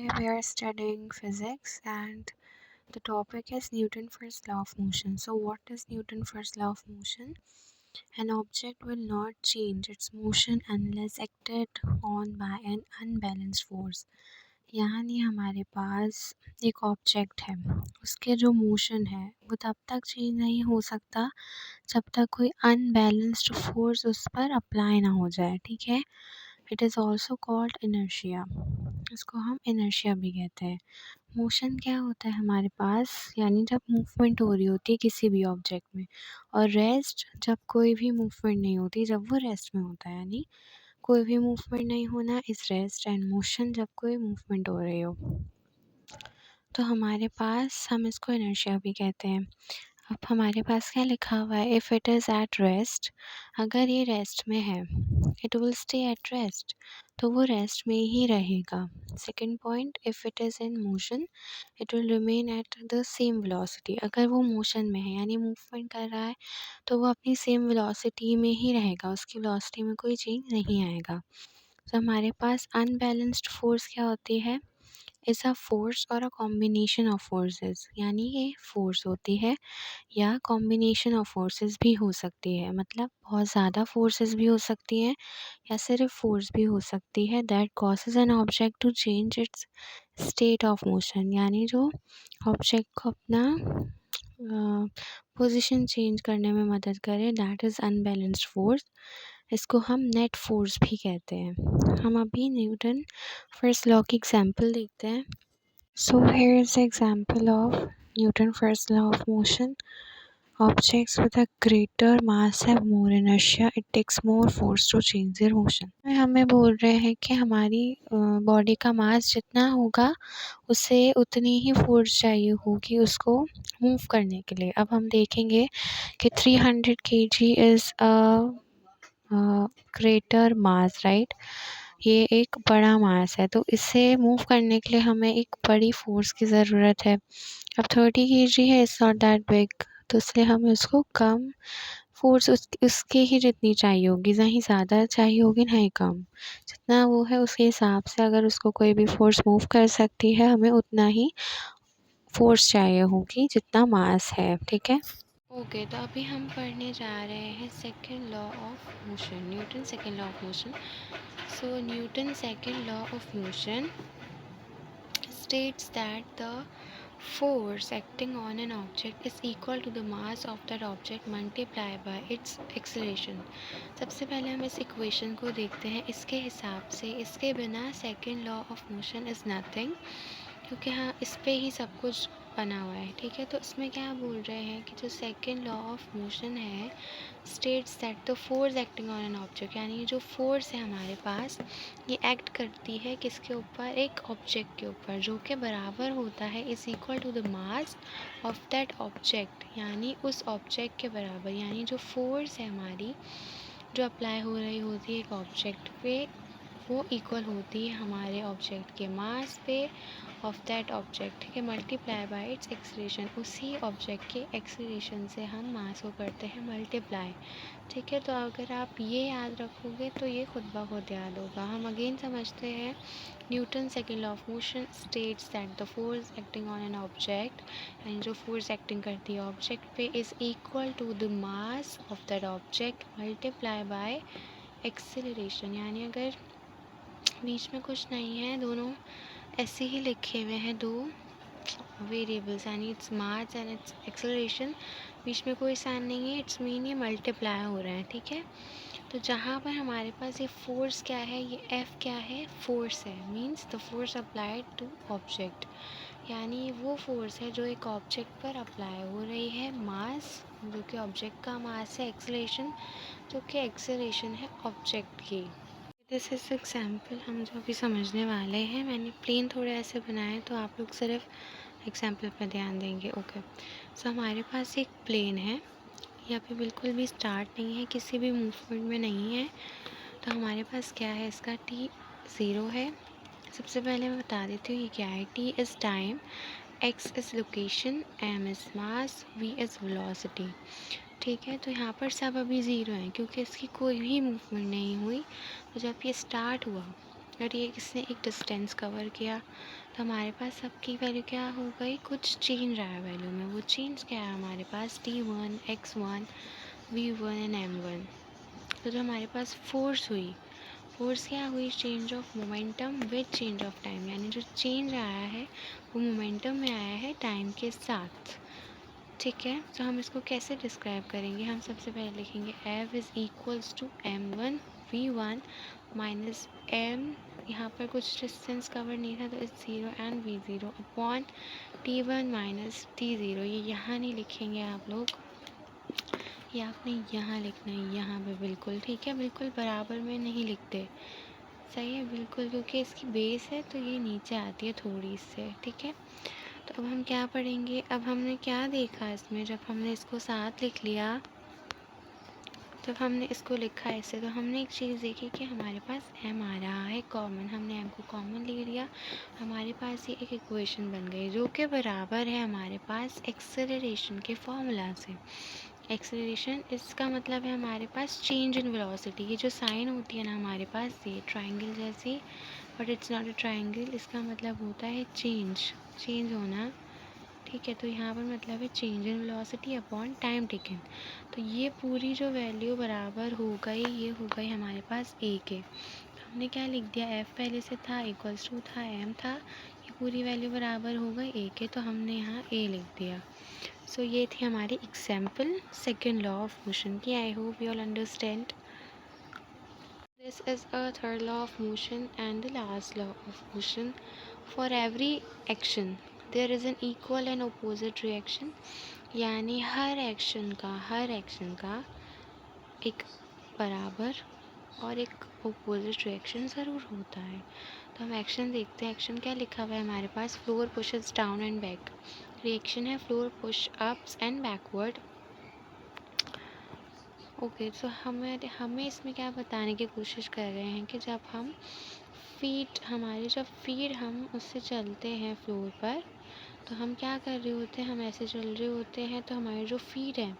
Today we are studying physics and the topic is Newton's first law of motion. So what is Newton's first law of motion? An object will not change its motion unless acted on by an unbalanced force. यानी हमारे पास एक object है, उसके जो motion है वो तब तक चेंज नहीं हो सकता जब तक कोई अनबैलेंस्ड फोर्स उस पर अप्लाई ना हो जाए। ठीक है, it is also called inertia. इसको हम इनर्शिया भी कहते हैं। मोशन क्या होता है हमारे पास, यानी जब मूवमेंट हो रही होती है किसी भी ऑब्जेक्ट में, और रेस्ट जब कोई भी मूवमेंट नहीं होती, जब वो रेस्ट में होता है, यानी कोई भी मूवमेंट नहीं होना इस रेस्ट, एंड मोशन जब कोई मूवमेंट हो रही हो। तो हमारे पास हम इसको इनर्शिया भी कहते हैं। अब हमारे पास क्या लिखा हुआ है, if it is at rest, अगर ये रेस्ट में है, it will stay at rest, तो वो रेस्ट में ही रहेगा। Second point, if it is in motion, it will remain at the same velocity. अगर वो मोशन में है यानी मूवमेंट कर रहा है तो वो अपनी सेम वेलोसिटी में ही रहेगा, उसकी वेलोसिटी में कोई चेंज नहीं आएगा। तो हमारे पास अनबैलेंस्ड फोर्स क्या होती है, इज़ अ फोर्स और अ कॉम्बिनेशन ऑफ फोर्सेस, यानी ये फोर्स होती है या कॉम्बिनेशन ऑफ फोर्सेस भी हो सकती है, मतलब बहुत ज़्यादा फोर्सेस भी हो सकती हैं या सिर्फ फोर्स भी हो सकती है, that causes an object to change its state of motion, यानी जो ऑब्जेक्ट को अपना पोजीशन चेंज करने में मदद करे, दैट इज़ अनबैलेंस्ड फोर्स। इसको हम नेट फोर्स भी कहते हैं। हम अभी न्यूटन फर्स्ट लॉ की एग्जांपल देखते हैं। So here is example of Newton first law of motion. Objects with a greater mass have more inertia. It takes more force to change their motion. हमें बोल रहे हैं कि हमारी बॉडी का मास जितना होगा उसे उतनी ही फोर्स चाहिए होगी उसको मूव करने के लिए। अब हम देखेंगे कि 300 kg is a greater mass, right. ये एक बड़ा मास है, तो इसे मूव करने के लिए हमें एक बड़ी फोर्स की ज़रूरत है। अब 30 kg है, इट्स नॉट दैट बिग, तो इसलिए हमें उसको कम फोर्स उसके ही जितनी चाहिए होगी, ना ही ज़्यादा चाहिए होगी ना ही कम। जितना वो है उसके हिसाब से अगर उसको कोई भी फोर्स मूव कर सकती है, हमें उतना ही फोर्स चाहिए होगी जितना मास है। ठीक है, ओके। तो अभी हम पढ़ने जा रहे हैं second law of motion, Newton second law of motion. So Newton second law of motion states that the force acting on an object is equal to the mass of that object multiplied by its acceleration। सबसे पहले हम इस equation को देखते हैं। इसके हिसाब से इसके बिना second law of motion is nothing, क्योंकि हाँ इस पे ही सब कुछ बना हुआ है। ठीक है, तो इसमें क्या बोल रहे हैं कि जो सेकेंड लॉ ऑफ मोशन है states that the force acting on an object, यानी जो फोर्स है हमारे पास ये एक्ट करती है किसके ऊपर, एक ऑब्जेक्ट के ऊपर, जो कि बराबर होता है is equal to the mass of that object, यानी उस ऑब्जेक्ट के बराबर। यानी जो फोर्स है हमारी जो अप्लाई हो रही होती है एक ऑब्जेक्ट पे, वो इक्वल होती है हमारे ऑब्जेक्ट के मास पे ऑफ दैट ऑब्जेक्ट के मल्टीप्लाई बाय इट्स एक्सीलरेशन। उसी ऑब्जेक्ट के एक्सीलरेशन से हम मास को करते हैं मल्टीप्लाई। ठीक है, तो अगर आप ये याद रखोगे तो ये खुद ब खुद याद होगा। हम अगेन समझते हैं, Newton second law of motion states that the force acting on an object, यानी जो फोर्स एक्टिंग करती है ऑब्जेक्ट पे, is equal to the mass of that object multiply by acceleration. यानी अगर बीच में कुछ नहीं है, दोनों ऐसे ही लिखे हुए हैं, दो वेरिएबल्स, यानी its mass and its acceleration, बीच में कोई साइन नहीं है, इट्स मीन ये मल्टीप्लाई हो रहे हैं। ठीक है, तो जहाँ पर हमारे पास ये फोर्स क्या है, ये एफ क्या है, फोर्स है, means the force applied to object, यानी वो फोर्स है जो एक ऑब्जेक्ट पर अप्लाई हो रही है। मास जो कि ऑब्जेक्ट का मास है, एक्सेलरेशन जो कि एक्सेलरेशन है ऑब्जेक्ट की। दिस इज़ एग्जाम्पल हम जो अभी समझने वाले हैं। मैंने प्लेन थोड़े ऐसे बनाए, तो आप लोग सिर्फ एग्जाम्पल पर ध्यान देंगे। ओके, सो हमारे पास एक प्लेन है, ये अभी बिल्कुल भी स्टार्ट नहीं है, किसी भी मूवमेंट में नहीं है। तो हमारे पास क्या है, इसका t 0 है। सबसे पहले मैं बता देती हूँ ये क्या है। t is time, x is location, m is mass, v is velocity. ठीक है, तो यहाँ पर सब अभी ज़ीरो है क्योंकि इसकी कोई भी मूवमेंट नहीं हुई। तो जब ये स्टार्ट हुआ और ये इसने एक डिस्टेंस कवर किया, तो हमारे पास सबकी वैल्यू क्या हो गई, कुछ चेंज रहा है वैल्यू में। वो चेंज क्या है हमारे पास, t1, x1, v1 and m1। तो जो हमारे पास फोर्स हुई, फोर्स क्या हुई, change of momentum with change of time, यानी जो चेंज आया है वो मोमेंटम में आया है टाइम के साथ। ठीक है, तो हम इसको कैसे डिस्क्राइब करेंगे, हम सबसे पहले लिखेंगे F is equals to m1 v1 minus m, यहाँ पर कुछ डिस्टेंस कवर नहीं था तो इस 0 and v0 upon t1 minus t0। ये यहाँ नहीं लिखेंगे आप लोग, ये आपने यहाँ लिखना है, यहाँ पे बिल्कुल, ठीक है, बिल्कुल बराबर में नहीं लिखते, सही है, बिल्कुल, क्योंकि इसकी बेस है तो ये नीचे आती है थोड़ी इससे। ठीक है, तो अब हम क्या पढ़ेंगे, अब हमने क्या देखा इसमें, जब हमने इसको साथ लिख लिया, जब हमने इसको लिखा ऐसे, तो हमने एक चीज़ देखी कि हमारे पास m आ रहा है कॉमन, हमने m को कॉमन ले लिया, हमारे पास ये एक इक्वेशन बन गई जो कि बराबर है हमारे पास एक्सेलरेशन के फॉर्मूला से। एक्सेलरेशन इसका मतलब है हमारे पास चेंज इन वेलोसिटी, ये जो साइन होती है ना हमारे पास ये ट्राइंगल जैसी, but it's not a triangle, इसका मतलब होता है चेंज होना। ठीक है, तो यहाँ पर मतलब है change in velocity upon time taken. तो ये पूरी जो वैल्यू बराबर हो गई, ये हो गई हमारे पास a के। हमने क्या लिख दिया, f पहले से था, इक्वल्स टू था, m था, ये पूरी वैल्यू बराबर हो गई a के, तो हमने यहाँ a लिख दिया। सो ये थी हमारी example second law of motion की। I hope you all understand. This is a third law of motion and the last law of motion. For every action there is an equal and opposite reaction, यानी हर action का एक बराबर और एक opposite reaction ज़रूर होता है। तो हम एक्शन देखते हैं, एक्शन क्या लिखा हुआ है हमारे पास, floor pushes down and back, reaction है floor push ups and backward. Okay, तो हमें इसमें क्या बताने की कोशिश कर रहे हैं कि जब हम उससे चलते हैं फ्लोर पर, तो हम क्या कर रहे होते हैं, हम ऐसे चल रहे होते हैं, तो हमारे जो फीट हैं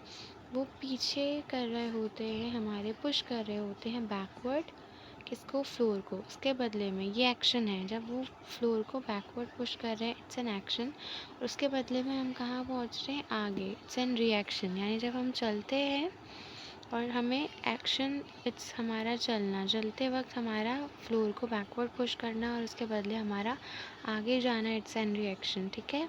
वो पीछे कर रहे होते हैं, हमारे पुश कर रहे होते हैं बैकवर्ड, किसको, फ्लोर को। उसके बदले में ये एक्शन है, जब वो फ्लोर को बैकवर्ड पुश कर रहे हैं, इट्स एन एक्शन, और उसके बदले में हम कहाँ पहुँच रहे हैं, आगे, इट्स एन रिएक्शन। यानी जब हम चलते हैं और हमें एक्शन, इट्स हमारा चलते वक्त हमारा फ्लोर को बैकवर्ड पुश करना और उसके बदले हमारा आगे जाना, इट्स एन रिएक्शन। ठीक है,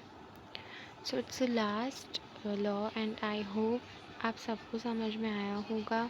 so it's last law and I hope आप सबको समझ में आया होगा।